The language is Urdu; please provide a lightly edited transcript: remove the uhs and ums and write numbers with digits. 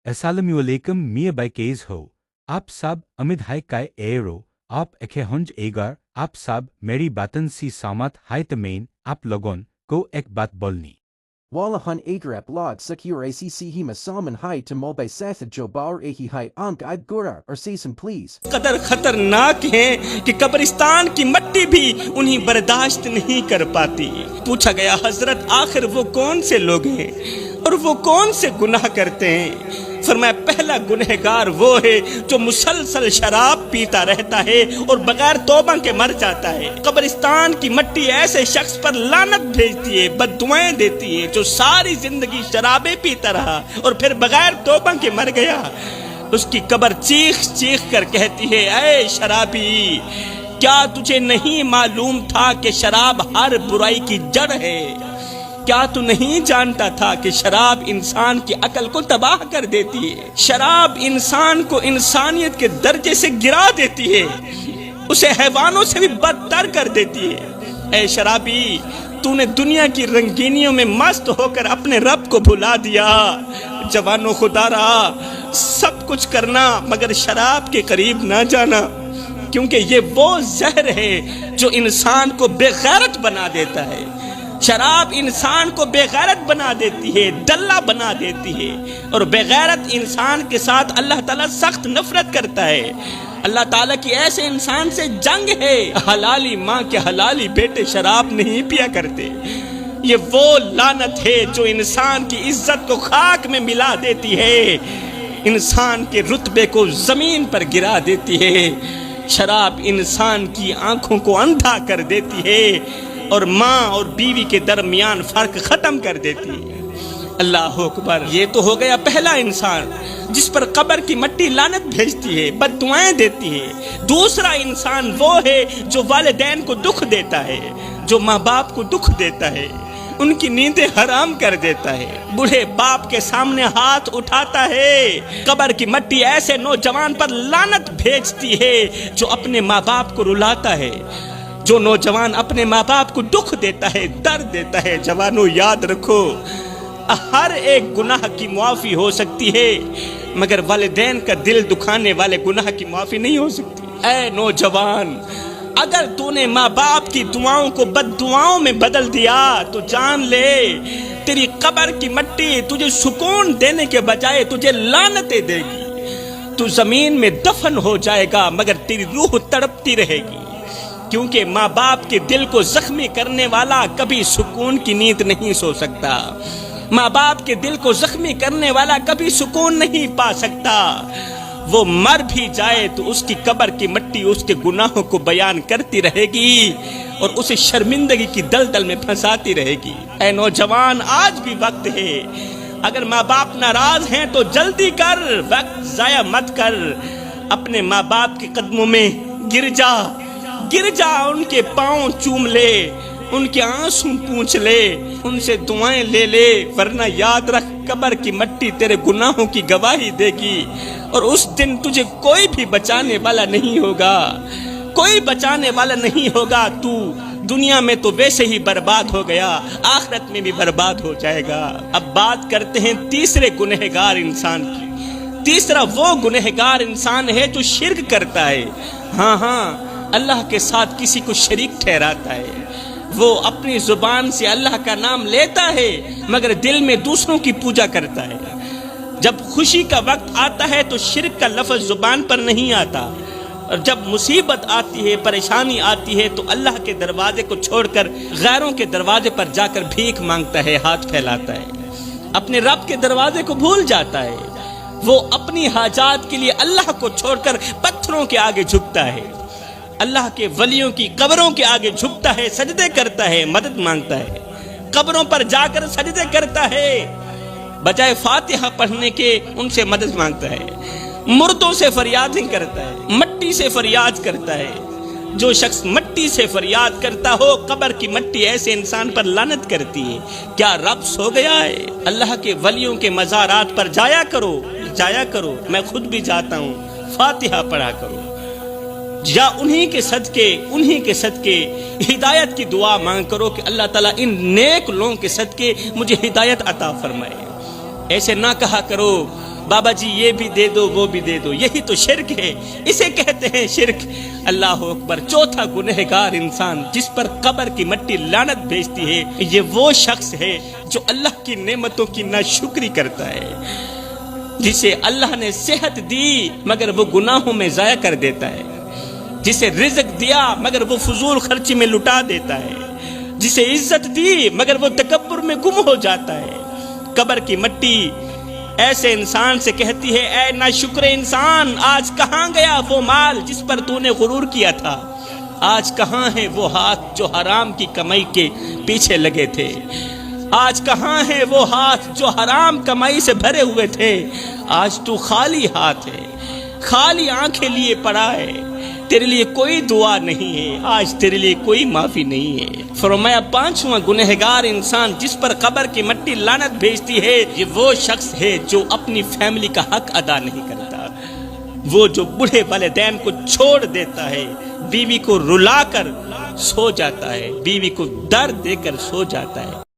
Assalamu alaikum mia by case ho. Aap sab amid hai kai aero. Aap ekhe hunj egar. Aap sab meri batan si samat hai tamain. Aap logon ko ek bat bolni. Wallahan agrap log secure acc hema salman hai to molbe sathad jobar ahi hai ank ib gura or season please. قدر خطرناک ہیں کہ قبرستان کی مٹی بھی انہیں برداشت نہیں کر پاتی۔ پوچھا گیا حضرت آخر وہ کون سے لوگ ہیں اور وہ کون سے گناہ کرتے ہیں؟ فرمایا پہلا گنہگار وہ ہے جو مسلسل شراب پیتا رہتا ہے اور بغیر توبہ کے مر جاتا ہے۔ قبرستان کی مٹی ایسے شخص پر لعنت بھیجتی ہے، بد دعائیں دیتی ہے جو ساری زندگی شرابیں پیتا رہا اور پھر بغیر توبہ کے مر گیا۔ اس کی قبر چیخ چیخ کر کہتی ہے اے شرابی، کیا تجھے نہیں معلوم تھا کہ شراب ہر برائی کی جڑ ہے؟ کیا تو نہیں جانتا تھا کہ شراب انسان کی عقل کو تباہ کر دیتی ہے؟ شراب انسان کو انسانیت کے درجے سے گرا دیتی ہے، اسے حیوانوں سے بھی بدتر کر دیتی ہے۔ اے شرابی، تو نے دنیا کی رنگینیوں میں مست ہو کر اپنے رب کو بھلا دیا۔ جوانو خدا رہا، سب کچھ کرنا مگر شراب کے قریب نہ جانا، کیونکہ یہ وہ زہر ہے جو انسان کو بے غیرت بنا دیتا ہے۔ شراب انسان کو بے غیرت بنا دیتی ہے، دلہ بنا دیتی ہے، اور بے غیرت انسان کے ساتھ اللہ تعالیٰ سخت نفرت کرتا ہے۔ اللہ تعالیٰ کی ایسے انسان سے جنگ ہے۔ حلالی ماں کے حلالی بیٹے شراب نہیں پیا کرتے۔ یہ وہ لعنت ہے جو انسان کی عزت کو خاک میں ملا دیتی ہے، انسان کے رتبے کو زمین پر گرا دیتی ہے۔ شراب انسان کی آنکھوں کو اندھا کر دیتی ہے اور ماں اور بیوی کے درمیان فرق ختم کر دیتی ہے۔ اللہ اکبر۔ یہ تو ہو گیا پہلا انسان جس پر قبر کی مٹی لعنت بھیجتی ہے، بد دعائیں دیتی ہے۔ دوسرا انسان وہ ہے جو والدین کو دکھ دیتا ہے، جو ماں باپ کو دکھ دیتا ہے، ان کی نیندیں حرام کر دیتا ہے، بوڑھے باپ کے سامنے ہاتھ اٹھاتا ہے۔ قبر کی مٹی ایسے نوجوان پر لعنت بھیجتی ہے جو اپنے ماں باپ کو رلاتا ہے۔ جو نوجوان اپنے ماں باپ کو دکھ دیتا ہے، درد دیتا ہے، جوانوں یاد رکھو ہر ایک گناہ کی معافی ہو سکتی ہے مگر والدین کا دل دکھانے والے گناہ کی معافی نہیں ہو سکتی۔ اے نوجوان، اگر تو نے ماں باپ کی دعاؤں کو بد دعاؤں میں بدل دیا تو جان لے تیری قبر کی مٹی تجھے سکون دینے کے بجائے تجھے لعنتیں دے گی۔ تو زمین میں دفن ہو جائے گا مگر تیری روح تڑپتی رہے گی، کیونکہ ماں باپ کے دل کو زخمی کرنے والا کبھی سکون کی نیند نہیں سو سکتا۔ ماں باپ کے دل کو زخمی کرنے والا کبھی سکون نہیں پا سکتا۔ وہ مر بھی جائے تو اس کی قبر کی مٹی اس کے گناہوں کو بیان کرتی رہے گی اور اسے شرمندگی کی دلدل میں پھنساتی رہے گی۔ اے نوجوان، آج بھی وقت ہے، اگر ماں باپ ناراض ہیں تو جلدی کر، وقت ضائع مت کر، اپنے ماں باپ کے قدموں میں گر جا، ان کے پاؤں چوم لے، ان کے آنسو پونچھ لے، ان سے دعائیں لے لے، ورنہ یاد رکھ قبر کی مٹی تیرے گناہوں کی گواہی دے گی اور اس دن تجھے کوئی بھی بچانے والا نہیں ہوگا، کوئی بچانے والا نہیں ہوگا۔ تو دنیا میں تو ویسے ہی برباد ہو گیا، آخرت میں بھی برباد ہو جائے گا۔ اب بات کرتے ہیں تیسرے گنہگار انسان کی۔ تیسرا وہ گنہگار انسان ہے جو شرک کرتا ہے، ہاں اللہ کے ساتھ کسی کو شریک ٹھہراتا ہے۔ وہ اپنی زبان سے اللہ کا نام لیتا ہے مگر دل میں دوسروں کی پوجا کرتا ہے۔ جب خوشی کا وقت آتا ہے تو شرک کا لفظ زبان پر نہیں آتا، اور جب مصیبت آتی ہے، پریشانی آتی ہے تو اللہ کے دروازے کو چھوڑ کر غیروں کے دروازے پر جا کر بھیک مانگتا ہے، ہاتھ پھیلاتا ہے، اپنے رب کے دروازے کو بھول جاتا ہے۔ وہ اپنی حاجات کے لیے اللہ کو چھوڑ کر پتھروں کے آگے جھکتا ہے، اللہ کے ولیوں کی قبروں کے آگے جھکتا ہے، سجدے کرتا ہے، مدد مانگتا ہے، قبروں پر جا کر سجدے کرتا ہے، بجائے فاتحہ پڑھنے کے ان سے مدد مانگتا ہے، مردوں سے فریادیں کرتا ہے، مٹی سے فریاد کرتا ہے۔ جو شخص مٹی سے فریاد کرتا ہو، قبر کی مٹی ایسے انسان پر لعنت کرتی ہے۔ کیا رب سو گیا ہے؟ اللہ کے ولیوں کے مزارات پر جایا کرو، میں خود بھی جاتا ہوں، فاتحہ پڑھا کرو، یا انہی کے صدقے ہدایت کی دعا مانگ کرو کہ اللہ تعالیٰ ان نیک لوگوں کے صدقے مجھے ہدایت عطا فرمائے۔ ایسے نہ کہا کرو بابا جی یہ بھی دے دو وہ بھی دے دو، یہی تو شرک ہے، اسے کہتے ہیں شرک۔ اللہ اکبر۔ چوتھا گنہگار انسان جس پر قبر کی مٹی لعنت بھیجتی ہے، یہ وہ شخص ہے جو اللہ کی نعمتوں کی ناشکری کرتا ہے، جسے اللہ نے صحت دی مگر وہ گناہوں میں ضائع کر دیتا ہے، جسے رزق دیا مگر وہ فضول خرچی میں لٹا دیتا ہے، جسے عزت دی مگر وہ تکبر میں گم ہو جاتا ہے۔ قبر کی مٹی ایسے انسان سے کہتی ہے، اے ناشکر انسان، آج کہاں گیا وہ مال جس پر تو نے غرور کیا تھا؟ آج کہاں ہیں وہ ہاتھ جو حرام کی کمائی کے پیچھے لگے تھے؟ آج کہاں ہیں وہ ہاتھ جو حرام کمائی سے بھرے ہوئے تھے؟ آج تو خالی ہاتھ ہے، خالی آنکھیں لیے پڑا ہے، تیرے لیے کوئی دعا نہیں ہے، آج تیرے لیے کوئی معافی نہیں ہے۔ فرمایا پانچواں گنہگار انسان جس پر قبر کی مٹی لعنت بھیجتی ہے، یہ وہ شخص ہے جو اپنی فیملی کا حق ادا نہیں کرتا، وہ جو بوڑھے والدین کو چھوڑ دیتا ہے، بیوی کو رلا کر سو جاتا ہے، بیوی کو درد دے کر سو جاتا ہے،